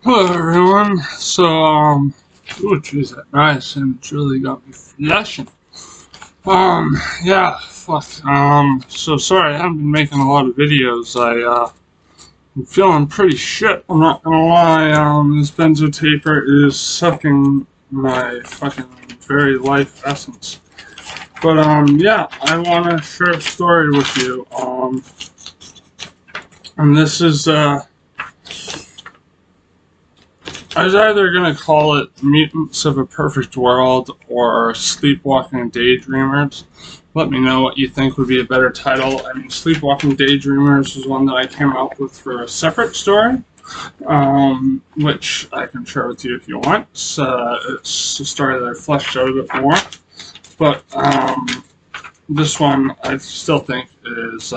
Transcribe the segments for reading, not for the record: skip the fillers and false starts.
Hello everyone. Ooh, geez, that rice and it's really got me flushing. Yeah, fuck. So sorry I haven't been making a lot of videos. I'm feeling pretty shit. I'm not gonna lie. This benzo taper is sucking my fucking very life essence. But yeah, I want to share a story with you. And this is I was either going to call it Mutants of a Perfect World or Sleepwalking Daydreamers. Let me know what you think would be a better title. I mean, Sleepwalking Daydreamers was one that I came up with for a separate story, which I can share with you if you want. It's a story that I fleshed out a bit more. But this one I still think this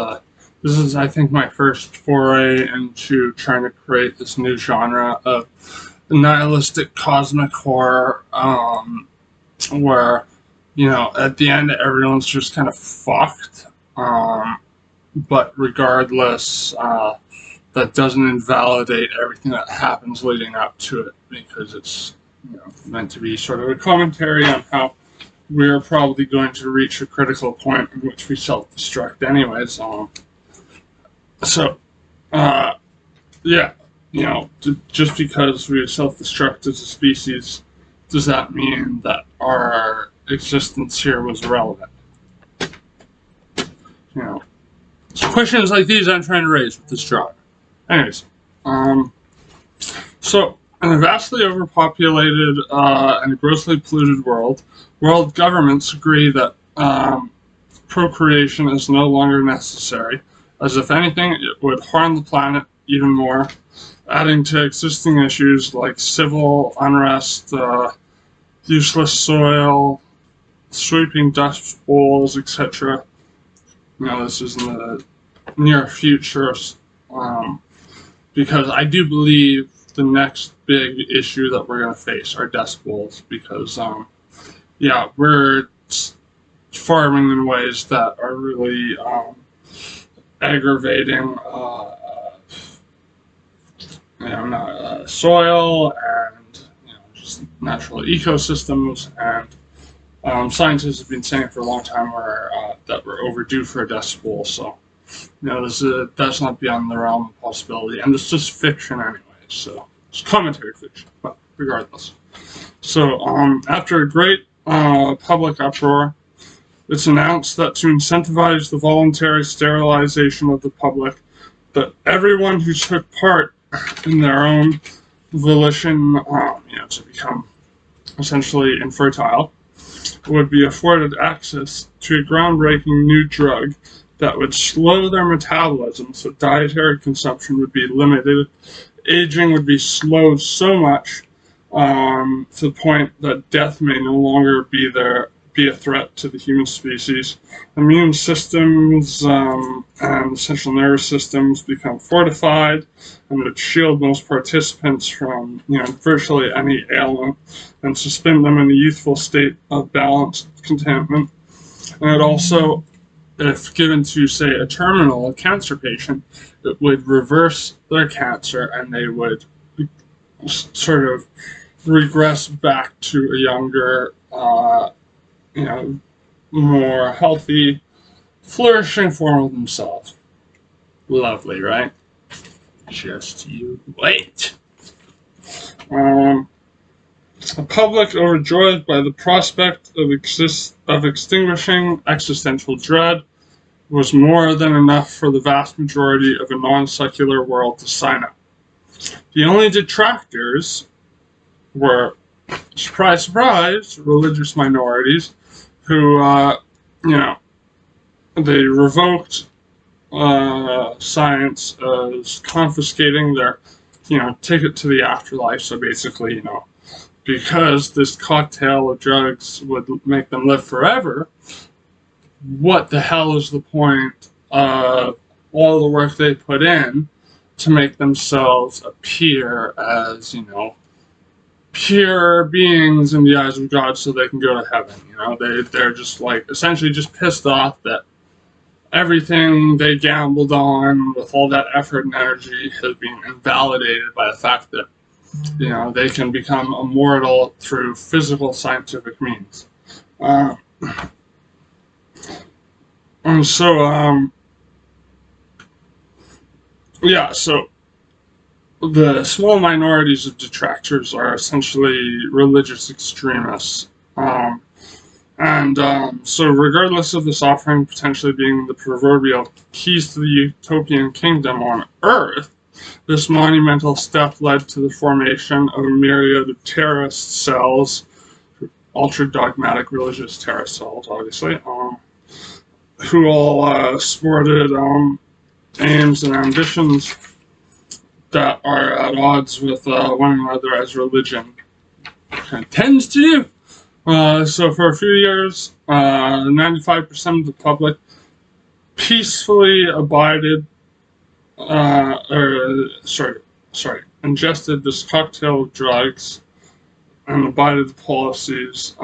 is, I think, my first foray into trying to create this new genre of nihilistic cosmic horror, where, at the end everyone's just kind of fucked. But regardless, that doesn't invalidate everything that happens leading up to it, because it's meant to be sort of a commentary on how we're probably going to reach a critical point in which we self-destruct anyways. So, yeah, just because we self-destruct as a species, does that mean that our existence here was irrelevant? So questions like these I'm trying to raise with this genre. Anyways, so in a vastly overpopulated and grossly polluted world governments agree that procreation is no longer necessary, as if anything, it would harm the planet even more, adding to existing issues like civil unrest, useless soil, sweeping dust bowls, etc. This is in the near future, because I do believe the next big issue that we're going to face are dust bowls, because, we're farming in ways that are really aggravating soil and just natural ecosystems. And scientists have been saying for a long time that we're overdue for a dust bowl. So that's not beyond the realm of possibility, and it's just fiction anyway. So it's commentary fiction, but regardless. So after a great public uproar, it's announced that to incentivize the voluntary sterilization of the public, that everyone who took part in their own volition, to become essentially infertile, would be afforded access to a groundbreaking new drug that would slow their metabolism, so dietary consumption would be limited, aging would be slowed so much to the point that death may no longer be a threat to the human species. Immune systems and the central nervous systems become fortified and would shield most participants from virtually any ailment and suspend them in a youthful state of balanced contentment. And it also, if given to, say, a cancer patient, it would reverse their cancer and they would sort of regress back to a younger, more healthy, flourishing form of themselves. Lovely, right? Just you wait. The public, overjoyed by the prospect of extinguishing existential dread, was more than enough for the vast majority of a non-secular world to sign up. The only detractors were, surprise, surprise, religious minorities who, they revoked science as confiscating their, ticket to the afterlife. So basically, because this cocktail of drugs would make them live forever, what the hell is the point of all the work they put in to make themselves appear as, pure beings in the eyes of God so they can go to heaven? They're just essentially just pissed off that everything they gambled on with all that effort and energy has been invalidated by the fact that they can become immortal through physical scientific means. Uh, and so, yeah, so the small minorities of detractors are essentially religious extremists. So regardless of this offering potentially being the proverbial keys to the utopian kingdom on Earth, this monumental step led to the formation of a myriad of terrorist cells, ultra-dogmatic religious terrorist cells, obviously, who all sported aims and ambitions that are at odds with one another as religion tends to do. So for a few years, 95% of the public peacefully ingested this cocktail of drugs and abided the policies.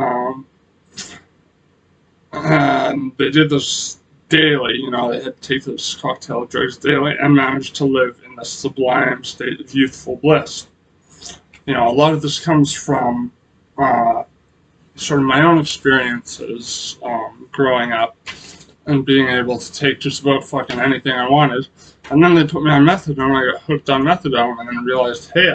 And they did this daily, they had to take this cocktail of drugs daily and managed to live in this sublime state of youthful bliss. A lot of this comes from sort of my own experiences growing up and being able to take just about fucking anything I wanted. And then they put me on methadone, I got hooked on methadone, and then realized, hey,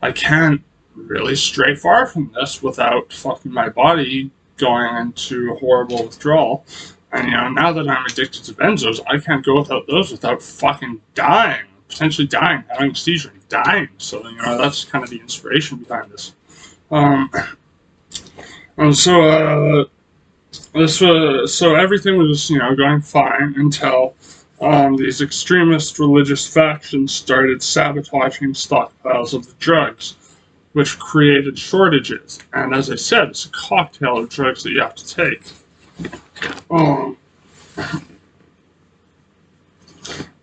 I can't really stray far from this without fucking my body going into horrible withdrawal. And, now that I'm addicted to benzos, I can't go without those without fucking dying, potentially dying, having a seizure, dying. So, that's kind of the inspiration behind this. And so, everything was, going fine until these extremist religious factions started sabotaging stockpiles of the drugs, which created shortages. And as I said, it's a cocktail of drugs that you have to take.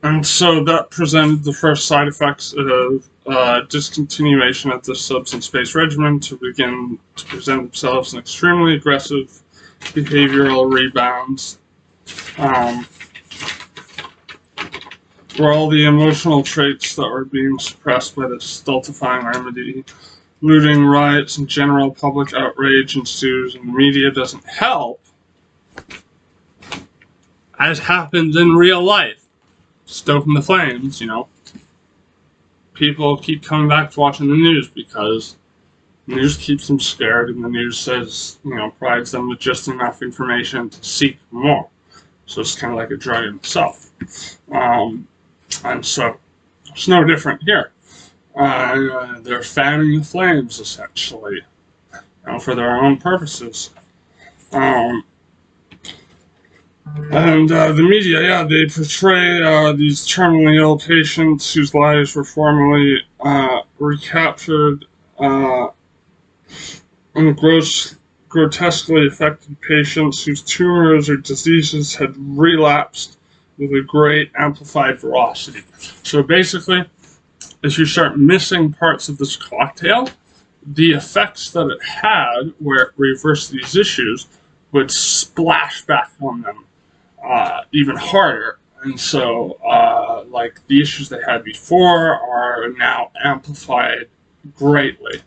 And so that presented the first side effects of discontinuation of the substance-based regimen to begin to present themselves in extremely aggressive behavioral rebounds, where all the emotional traits that were being suppressed by this stultifying remedy, looting, riots, and general public outrage ensues, and the media doesn't help, as happens in real life. Stoking the flames, People keep coming back to watching the news because the news keeps them scared, and the news says, provides them with just enough information to seek more. So it's kind of like a drug in itself. And so it's no different here. They're fanning the flames, essentially, for their own purposes. And the media, they portray these terminally ill patients whose lives were formerly recaptured, and grotesquely affected patients whose tumors or diseases had relapsed with a great amplified ferocity. So basically, as you start missing parts of this cocktail, the effects that it had, where it reversed these issues, would splash back on them even harder. And so, the issues they had before are now amplified greatly.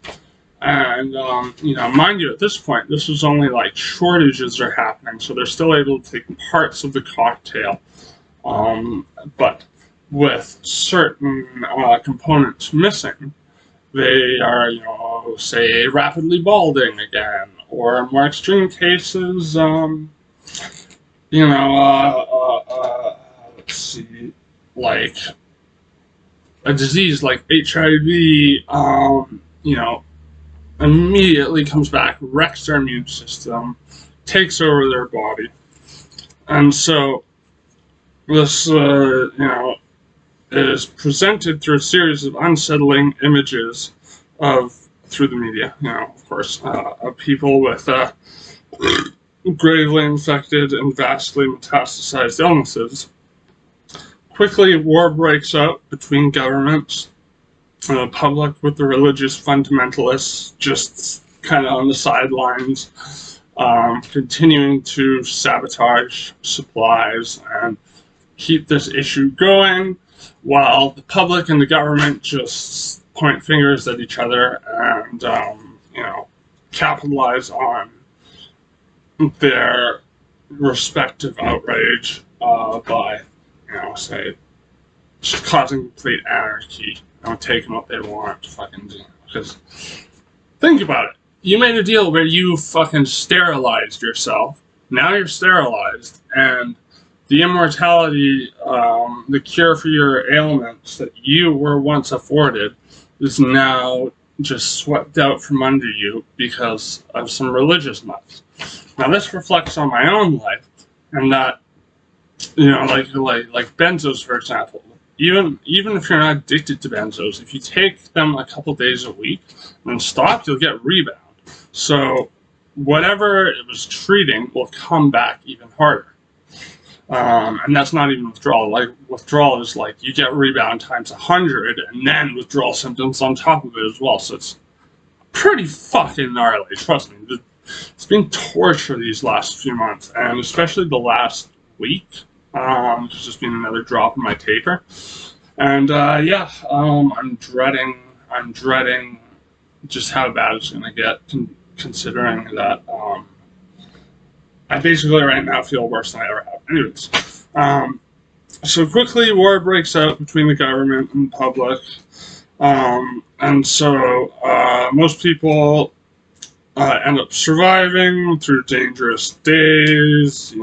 And, mind you, at this point, this is only shortages are happening, so they're still able to take parts of the cocktail. But with certain components missing, they are, say, rapidly balding again, or in more extreme cases, let's see, a disease like HIV, immediately comes back, wrecks their immune system, takes over their body. And so this, is presented through a series of unsettling images through the media, of course, of people with gravely infected and vastly metastasized illnesses. Quickly, war breaks out between governments and the public, with the religious fundamentalists just kind of on the sidelines, continuing to sabotage supplies and keep this issue going, while the public and the government just point fingers at each other and, capitalize on their respective outrage by, say, just causing complete anarchy, taking what they want, fucking, because think about it. You made a deal where you fucking sterilized yourself. Now you're sterilized, and the immortality, the cure for your ailments that you were once afforded is now just swept out from under you because of some religious nuts. Now this reflects on my own life, and that, like benzos, for example. Even if you're not addicted to benzos, if you take them a couple days a week and then stop, you'll get rebound. So whatever it was treating will come back even harder. And that's not even withdrawal. Like, withdrawal is like you get rebound times 100 and then withdrawal symptoms on top of it as well. So it's pretty fucking gnarly, trust me. It's been torture these last few months, and especially the last week. It's just been another drop in my taper. And I'm dreading just how bad it's going to get, considering that I basically right now feel worse than I ever have. Anyways, so quickly war breaks out between the government and the public. And so most people end up surviving through dangerous days,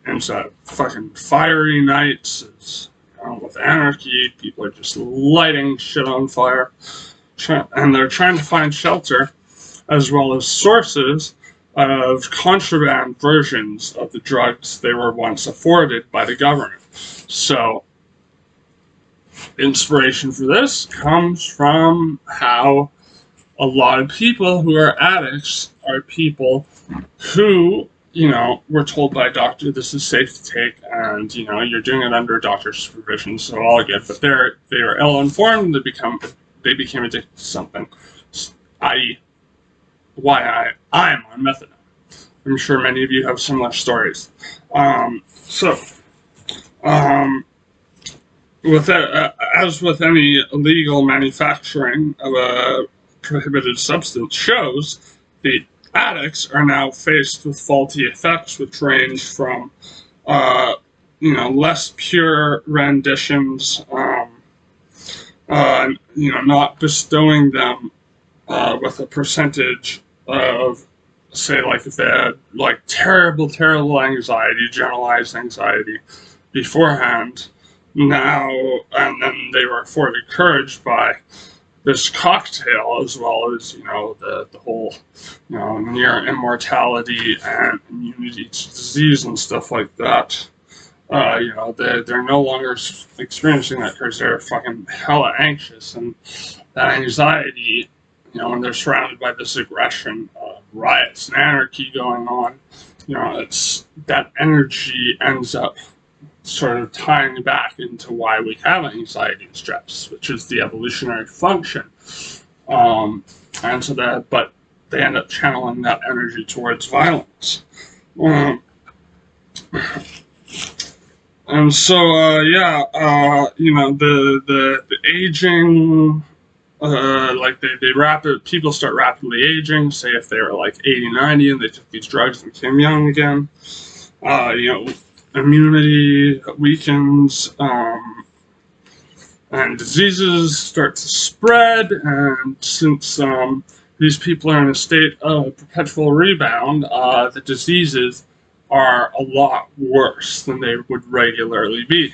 into fucking fiery nights, with anarchy. People are just lighting shit on fire, and they're trying to find shelter, as well as sources of contraband versions of the drugs they were once afforded by the government. So, inspiration for this comes from how a lot of people who are addicts are people who, were told by a doctor this is safe to take, and, you're doing it under doctor's supervision, so all good. But they were ill-informed, and they became addicted to something, i.e., why I'm on methadone. I'm sure many of you have similar stories. As with any illegal manufacturing of a prohibited substance shows, the addicts are now faced with faulty effects, which range from, less pure renditions, not bestowing them with a percentage of, say, like if they had like terrible anxiety, generalized anxiety beforehand, now, and then they were afforded courage by this cocktail, as well as, the whole, near immortality and immunity to disease and stuff like that. They're no longer experiencing that because they're fucking hella anxious, and that anxiety, when they're surrounded by this aggression, riots and anarchy going on, it's that energy ends up sort of tying back into why we have anxiety and stress, which is the evolutionary function. And so but they end up channeling that energy towards violence. And so, the aging, people start rapidly aging, say if they were like 80, 90 and they took these drugs and became young again, immunity weakens, and diseases start to spread, and since these people are in a state of perpetual rebound, the diseases are a lot worse than they would regularly be.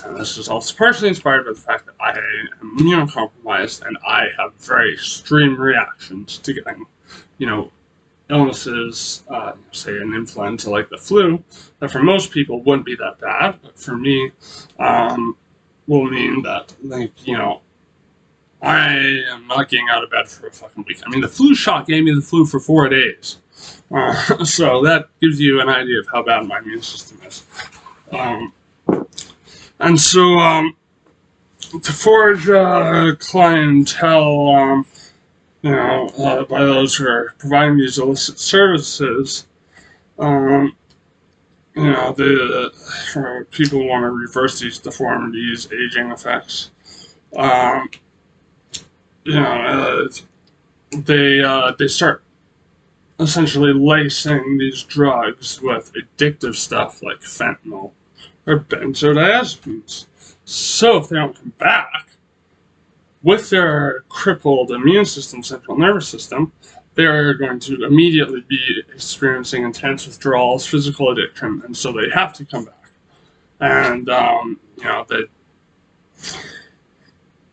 And this is also partially inspired by the fact that I am immunocompromised and I have very extreme reactions to getting, illnesses, say an influenza like the flu, that for most people wouldn't be that bad, but for me, will mean that, I am not getting out of bed for a fucking week. I mean, the flu shot gave me the flu for 4 days. So that gives you an idea of how bad my immune system is. And so, to forge clientele, by those who are providing these illicit services, people want to reverse these deformities, aging effects. you know, they start essentially lacing these drugs with addictive stuff like fentanyl or benzodiazepines. So if they don't come back with their crippled immune system, central nervous system, they are going to immediately be experiencing intense withdrawals, physical addiction, and so they have to come back. And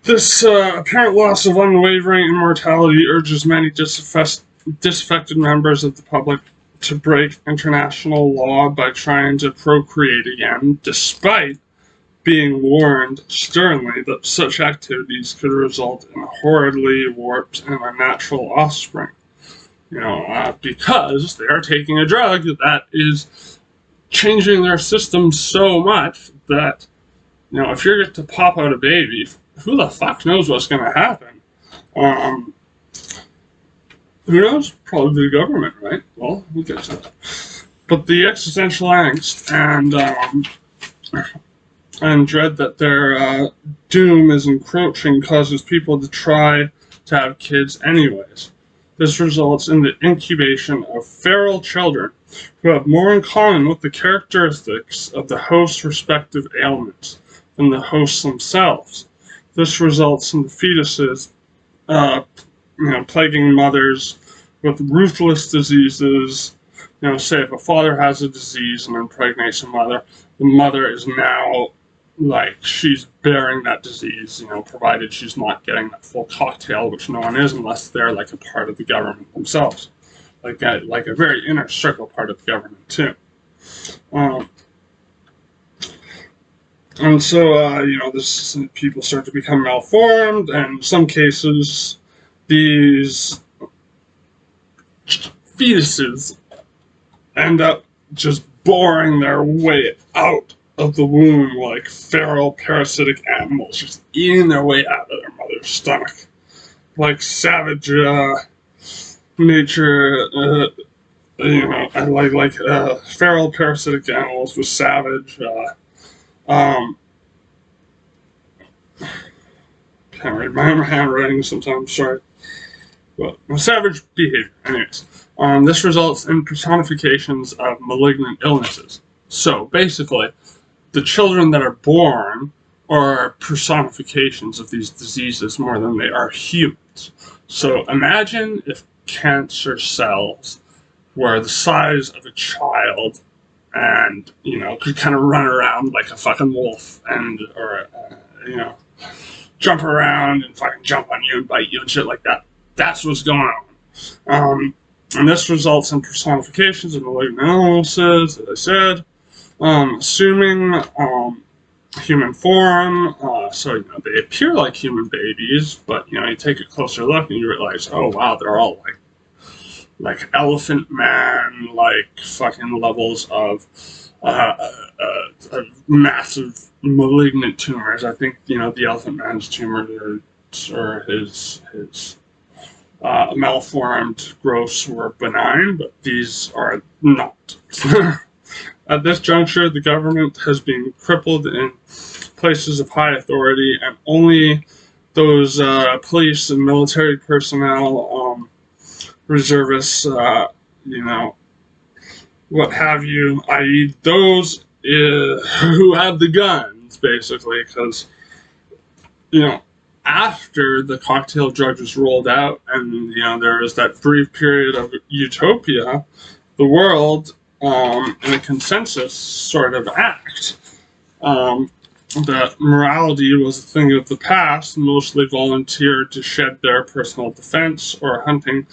this apparent loss of unwavering immortality urges many disaffected members of the public to break international law by trying to procreate again, despite being warned sternly that such activities could result in horridly warped and unnatural offspring. Because they are taking a drug that is changing their system so much that, if you're to pop out a baby, who the fuck knows what's going to happen? Who knows? Probably the government, right? Well, who gets that? But the existential angst and dread that their doom is encroaching causes people to try to have kids anyways. This results in the incubation of feral children who have more in common with the characteristics of the host's respective ailments than the hosts themselves. This results in the fetuses plaguing mothers with ruthless diseases. Say if a father has a disease and impregnates a mother, the mother is now like she's bearing that disease, provided she's not getting that full cocktail, which no one is unless they're like a part of the government themselves, like a very inner circle part of the government too. And so, this people start to become malformed, and in some cases, these fetuses end up just boring their way out of the womb like feral parasitic animals, just eating their way out of their mother's stomach, like savage nature. Feral parasitic animals with savage. Can't read my handwriting sometimes. Sorry, but savage behavior. Anyways, this results in personifications of malignant illnesses. So basically, the children that are born are personifications of these diseases more than they are humans. So imagine if cancer cells were the size of a child and, could kind of run around like a fucking wolf or jump around and fucking jump on you and bite you and shit like that. That's what's going on. And this results in personifications of malignant illnesses, as I said. Assuming human form, so they appear like human babies, but you take a closer look and you realize, oh wow, they're all like elephant man, like fucking levels of massive malignant tumors. I think the elephant man's tumor or his malformed growths were benign, but these are not. At this juncture, the government has been crippled in places of high authority, and only those police and military personnel, reservists, what have you, i.e. those who have the guns, basically, because, after the cocktail drug was rolled out and, there was that brief period of utopia, the world, in a consensus sort of act, that morality was a thing of the past, mostly volunteered to shed their personal defense or hunting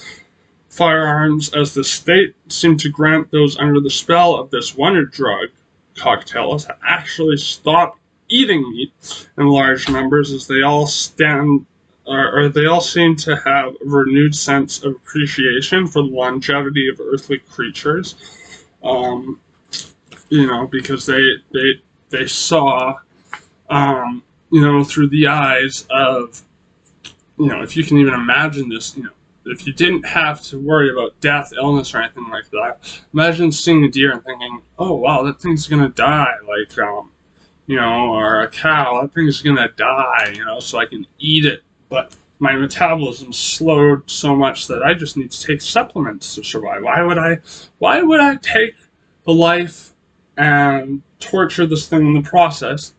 firearms, as the state seemed to grant those under the spell of this wonder drug cocktail to actually stop eating meat in large numbers, as they all seem to have a renewed sense of appreciation for the longevity of earthly creatures. Because they saw, through the eyes of, if you can even imagine this, if you didn't have to worry about death, illness, or anything like that, imagine seeing a deer and thinking, oh wow, that thing's gonna die, like, or a cow, that thing's gonna die, so I can eat it, but my metabolism slowed so much that I just need to take supplements to survive. Why would I take the life and torture this thing in the process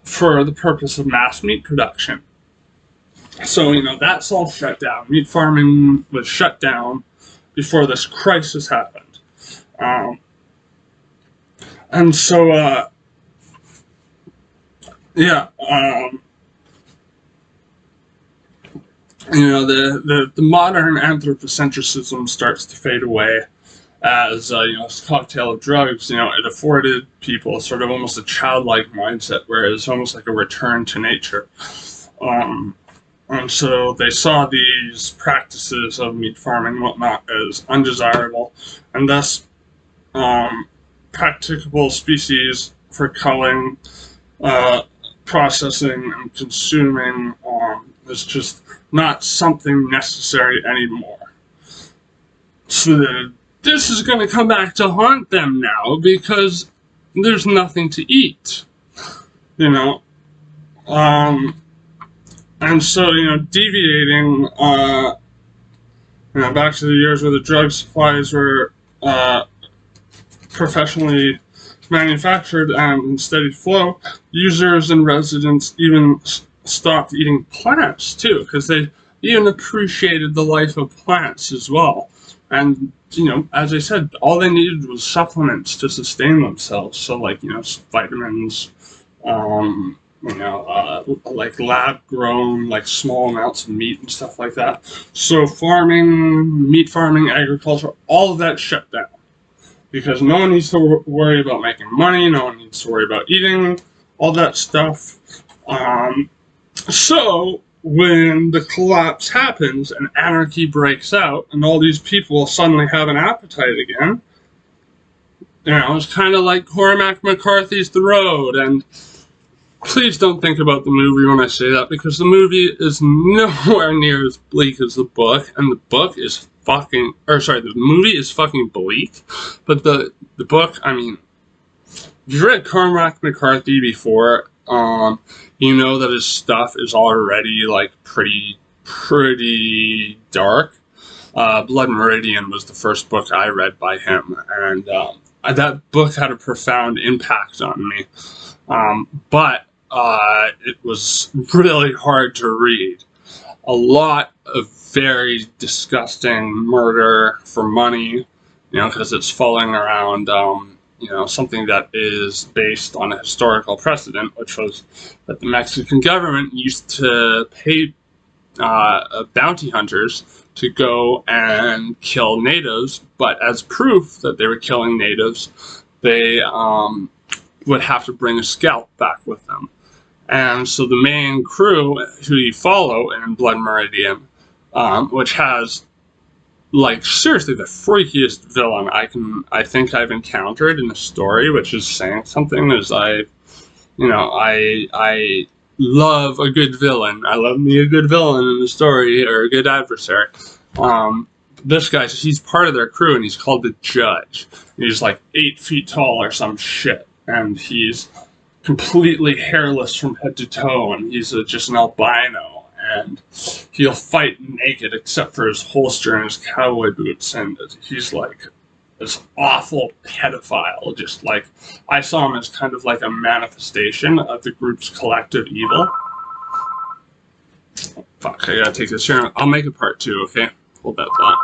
for the purpose of mass meat production? So, that's all shut down. Meat farming was shut down before this crisis happened. And so, the modern anthropocentrism starts to fade away as, this cocktail of drugs, it afforded people sort of almost a childlike mindset, where it's almost like a return to nature. And so they saw these practices of meat farming and whatnot as undesirable, and thus practicable species for culling, processing, and consuming is just not something necessary anymore. So this is going to come back to haunt them now, because there's nothing to eat, and so, deviating, back to the years where the drug supplies were professionally manufactured and in steady flow, users and residents even stopped eating plants too, because they even appreciated the life of plants as well. And, as I said, all they needed was supplements to sustain themselves. So, like, vitamins, like lab-grown, like small amounts of meat and stuff like that. So meat farming, agriculture, all of that shut down. Because no one needs to worry about making money, no one needs to worry about eating, all that stuff. So when the collapse happens and anarchy breaks out and all these people suddenly have an appetite again, it's kind of like Cormac McCarthy's The Road. And please don't think about the movie when I say that, because the movie is nowhere near as bleak as the book, and the movie is fucking bleak, but the book, if you've read Cormac McCarthy before, that his stuff is already, like, pretty dark. Blood Meridian was the first book I read by him, and that book had a profound impact on me. But it was really hard to read. A lot of very disgusting murder for money, because it's falling around, something that is based on a historical precedent, which was that the Mexican government used to pay bounty hunters to go and kill natives, but as proof that they were killing natives, they would have to bring a scalp back with them. And so the main crew who you follow in Blood Meridian, which has, like, seriously the freakiest villain I think I've encountered in a story, which is saying something, is I love a good villain. I love me a good villain in the story, or a good adversary. This guy, he's part of their crew, and he's called the Judge. He's like 8 feet tall or some shit, and he's completely hairless from head to toe, and he's just an albino, and he'll fight naked except for his holster and his cowboy boots, and he's like this awful pedophile. Just like, I saw him as kind of like a manifestation of the group's collective evil. Fuck, I gotta take this here. I'll make a part 2, okay? Hold that thought.